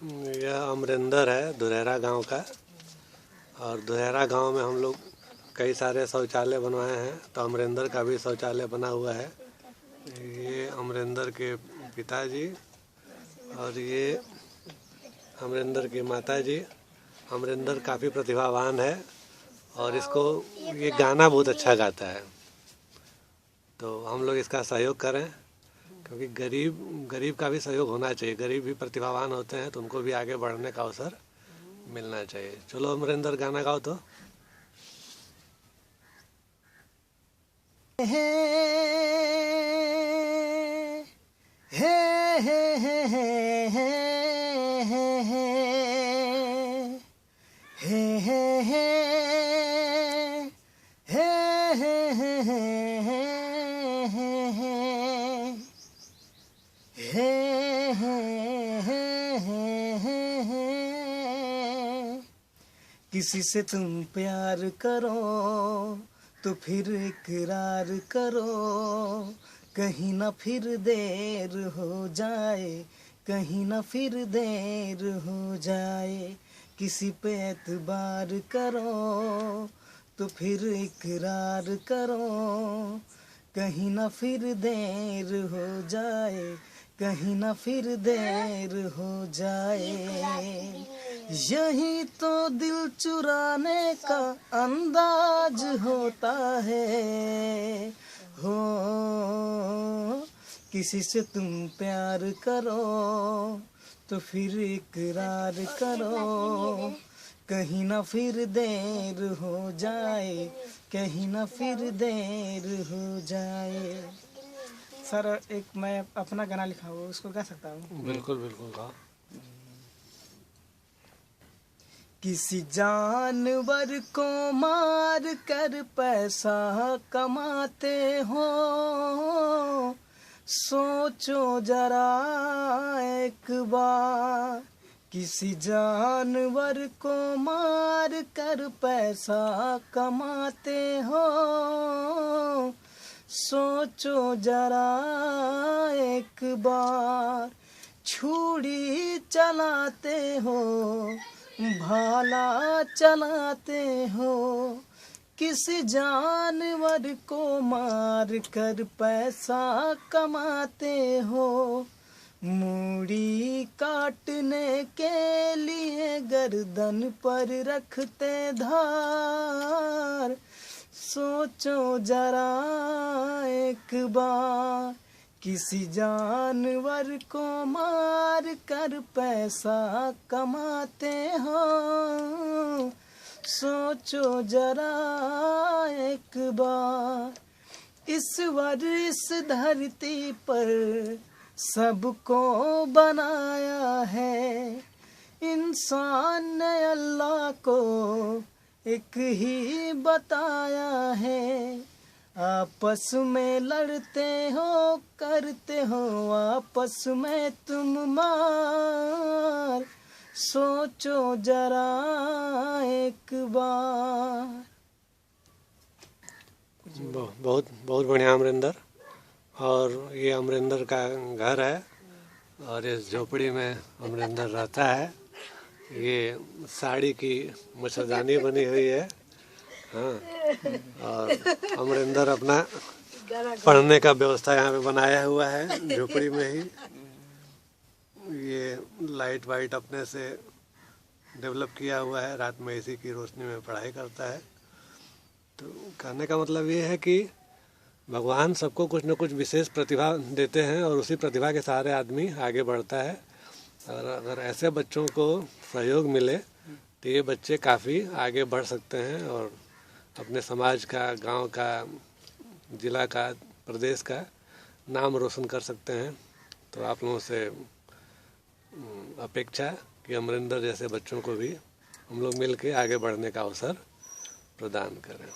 यह अमरिंदर है दुरेरा गांव का। और दुरेरा गांव में हम लोग कई सारे शौचालय बनवाए हैं, तो अमरिंदर का भी शौचालय बना हुआ है। ये अमरिंदर के पिताजी और ये अमरिंदर की माताजी। अमरिंदर काफ़ी प्रतिभावान है और इसको ये गाना बहुत अच्छा गाता है, तो हम लोग इसका सहयोग करें, क्योंकि गरीब का भी सहयोग होना चाहिए। गरीब भी प्रतिभावान होते हैं, तो उनको भी आगे बढ़ने का अवसर मिलना चाहिए। चलो अमरिंदर गाना गाओ तो। हे हे हे हे हे हे किसी से तुम प्यार करो तो फिर इकरार करो, कहीं ना फिर देर हो जाए, कहीं ना फिर देर हो जाए। किसी पे एतबार करो तो फिर इकरार करो, कहीं ना फिर देर हो जाए, कहीं ना फिर देर हो जाए। यही तो दिल चुराने का अंदाज होता है। हो किसी से तुम प्यार करो तो फिर इकरार करो, कहीं ना फिर देर हो जाए, कहीं ना फिर देर हो जाए। सर एक मैं अपना गाना लिखा हुआ उसको गा सकता हूँ? बिल्कुल बिल्कुल गाओ। किसी जानवर को मार कर पैसा कमाते हो, सोचो जरा एक बार। किसी जानवर को मार कर पैसा कमाते हो, सोचो जरा एक बार। छुरी चलाते हो, भाला चलाते हो, किसी जानवर को मार कर पैसा कमाते हो। मूड़ी काटने के लिए गर्दन पर रखते धार, सोचो जरा एक बार। किसी जानवर को मार कर पैसा कमाते हो, सोचो जरा एक बार। ईश्वर इस धरती पर सबको बनाया है, इंसान ने अल्लाह को एक ही बताया है। आपस में लड़ते हो, करते हो आपस में तुम मार, सोचो जरा एक बार। बहुत बहुत बढ़िया अमरिंदर। और ये अमरिंदर का घर है और इस झोपड़ी में अमरिंदर रहता है। ये साड़ी की मच्छरदानी बनी हुई है। हाँ, और अमरिंदर अपना पढ़ने का व्यवस्था यहाँ पे बनाया हुआ है झोपड़ी में ही। ये लाइट वाइट अपने से डेवलप किया हुआ है, रात में इसी की रोशनी में पढ़ाई करता है। तो कहने का मतलब ये है कि भगवान सबको कुछ न कुछ विशेष प्रतिभा देते हैं और उसी प्रतिभा के सहारे आदमी आगे बढ़ता है। और अगर ऐसे बच्चों को सहयोग मिले तो ये बच्चे काफ़ी आगे बढ़ सकते हैं और अपने समाज का, गांव का, जिला का, प्रदेश का नाम रोशन कर सकते हैं। तो आप लोगों से अपेक्षा कि अमरिंदर जैसे बच्चों को भी हम लोग मिल के आगे बढ़ने का अवसर प्रदान करें।